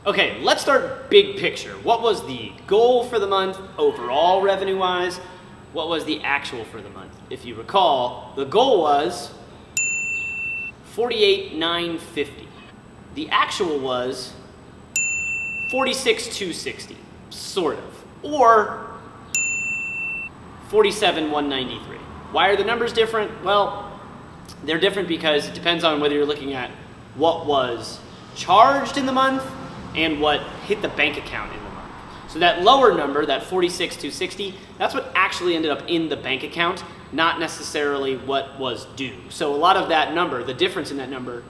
Okay, let's start big picture. What was the goal for the month overall revenue-wise? What was the actual for the month? If you recall, the goal was $48,950. The actual was $46,260, sort of, or $47,193. Why are the numbers different? Well, they're different because it depends on whether you're looking at what was charged in the month and what hit the bank account in the month. So that lower number, that $46,260, that's what actually ended up in the bank account, not necessarily what was due. So a lot of that number, the difference in that number,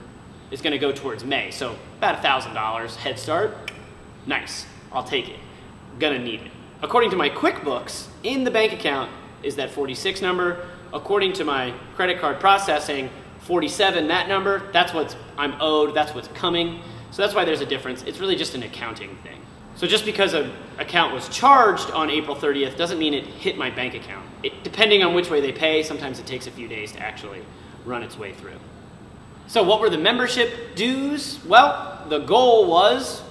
is going to go towards May. So about $1,000 head start. Nice. I'll take it. Gonna need it. According to my QuickBooks, in the bank account is that 46 number. According to my credit card processing, 47, that number, that's what I'm owed, that's what's coming. So that's why there's a difference. It's really just an accounting thing. So just because an account was charged on April 30th doesn't mean it hit my bank account. Depending on which way they pay, sometimes it takes a few days to actually run its way through. So what were the membership dues? Well, the goal was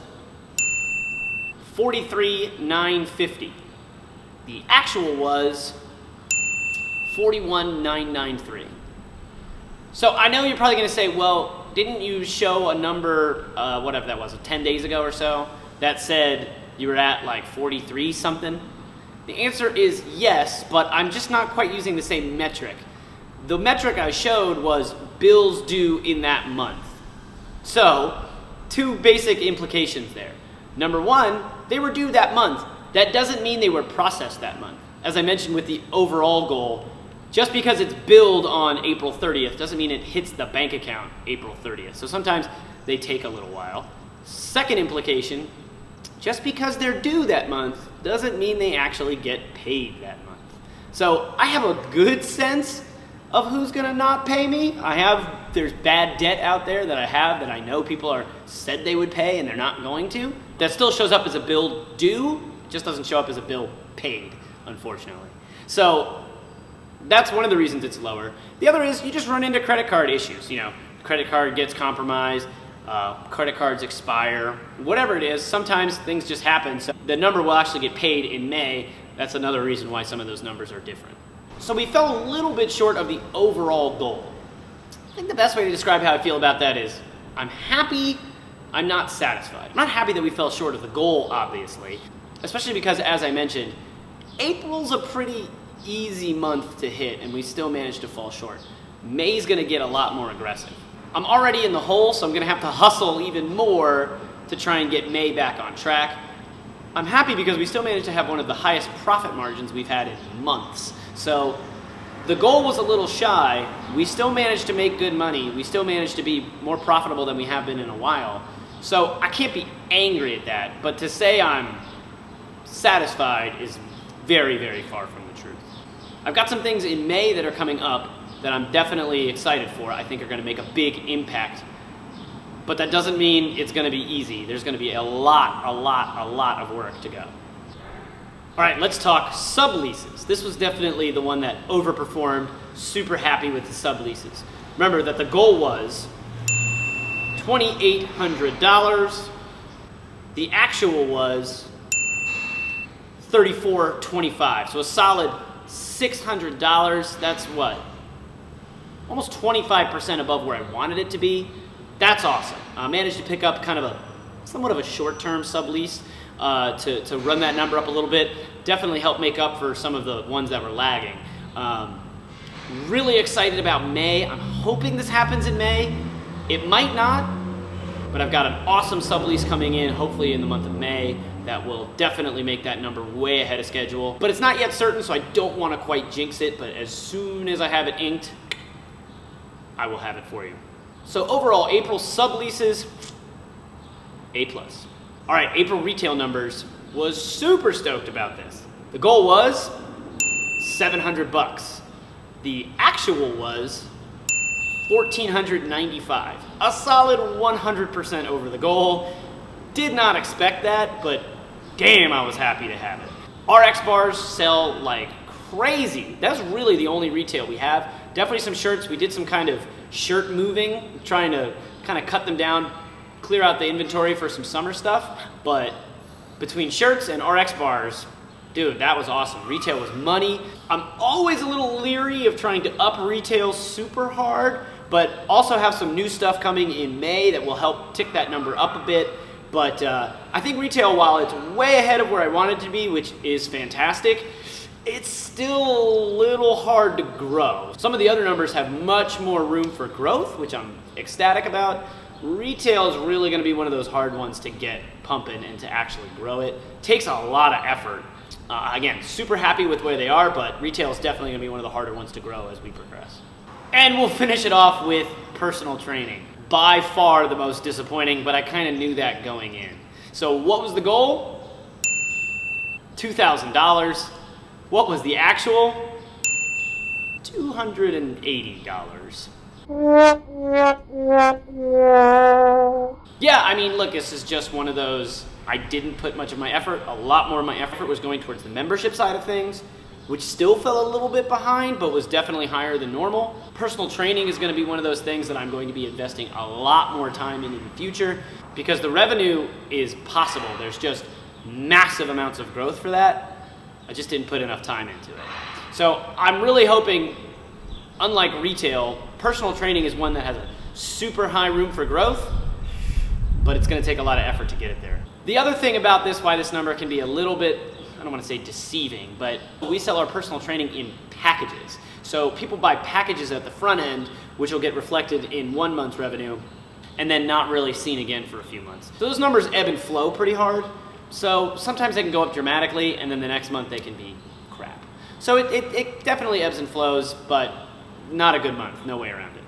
$43,950. The actual was $41,993. So I know you're probably going to say, well, didn't you show a number, whatever that was, 10 days ago or so, that said you were at like 43 something? The answer is yes, but I'm just not quite using the same metric. The metric I showed was bills due in that month. So, two basic implications there. Number one, they were due that month. That doesn't mean they were processed that month. As I mentioned with the overall goal, just because it's billed on April 30th doesn't mean it hits the bank account April 30th. So sometimes they take a little while. Second implication, just because they're due that month doesn't mean they actually get paid that month. So I have a good sense of who's gonna not pay me. There's bad debt out there that I know people said they would pay and they're not going to. That still shows up as a bill due, just doesn't show up as a bill paid, unfortunately. So that's one of the reasons it's lower. The other is you just run into credit card issues. You know, credit card gets compromised, credit cards expire, whatever it is, sometimes things just happen. So the number will actually get paid in May. That's another reason why some of those numbers are different. So we fell a little bit short of the overall goal. I think the best way to describe how I feel about that is I'm happy, I'm not satisfied. I'm not happy that we fell short of the goal, obviously, especially because, as I mentioned, April's a pretty easy month to hit and we still managed to fall short. May's gonna get a lot more aggressive. I'm already in the hole, so I'm gonna have to hustle even more to try and get May back on track. I'm happy because we still managed to have one of the highest profit margins we've had in months. So the goal was a little shy. We still managed to make good money. We still managed to be more profitable than we have been in a while. So I can't be angry at that, but to say I'm satisfied is very, very far from the truth. I've got some things in May that are coming up that I'm definitely excited for. I think are going to make a big impact. But that doesn't mean it's going to be easy. There's going to be a lot of work to go. All right, let's talk subleases. This was definitely the one that overperformed. Super happy with the subleases. Remember that the goal was $2,800. The actual was $3,425. So a solid $600. That's what? Almost 25% above where I wanted it to be. That's awesome. I managed to pick up kind of somewhat of a short-term sublease to run that number up a little bit. Definitely helped make up for some of the ones that were lagging. Really excited about May. I'm hoping this happens in May. It might not, but I've got an awesome sublease coming in, hopefully in the month of May, that will definitely make that number way ahead of schedule. But it's not yet certain, so I don't want to quite jinx it, but as soon as I have it inked, I will have it for you. So overall, April subleases, A+. All right, April retail numbers, was super stoked about this. The goal was $700. The actual was $1,495. A solid 100% over the goal. Did not expect that, but damn, I was happy to have it. RX bars sell like crazy. That's really the only retail we have. Definitely some shirts. We did some kind of shirt moving, trying to kind of cut them down clear out the inventory for some summer stuff, but between shirts and RX bars, dude, that was awesome. Retail was money. I'm always a little leery of trying to up retail super hard, but also have some new stuff coming in May that will help tick that number up a bit. But I think retail, while it's way ahead of where I want it to be, which is fantastic, it's still a little hard to grow. Some of the other numbers have much more room for growth, which I'm ecstatic about. Retail is really going to be one of those hard ones to get pumping and to actually grow it. Takes a lot of effort. Again, super happy with where they are, but retail is definitely going to be one of the harder ones to grow as we progress. And we'll finish it off with personal training. By far the most disappointing, but I kind of knew that going in. So what was the goal? $2,000. What was the actual? $280. Yeah, I mean, look, this is just one of those, I didn't put much of my effort. A lot more of my effort was going towards the membership side of things, which still fell a little bit behind, but was definitely higher than normal. Personal training is going to be one of those things that I'm going to be investing a lot more time in the future, because the revenue is possible. There's just massive amounts of growth for that. I just didn't put enough time into it. So I'm really hoping, unlike retail, personal training is one that has a super high room for growth, but it's going to take a lot of effort to get it there. The other thing about this, why this number can be a little bit, I don't want to say deceiving, but we sell our personal training in packages. So people buy packages at the front end, which will get reflected in 1 month's revenue, and then not really seen again for a few months. So those numbers ebb and flow pretty hard. So sometimes they can go up dramatically, and then the next month they can be crap. So it definitely ebbs and flows, but not a good month, no way around it.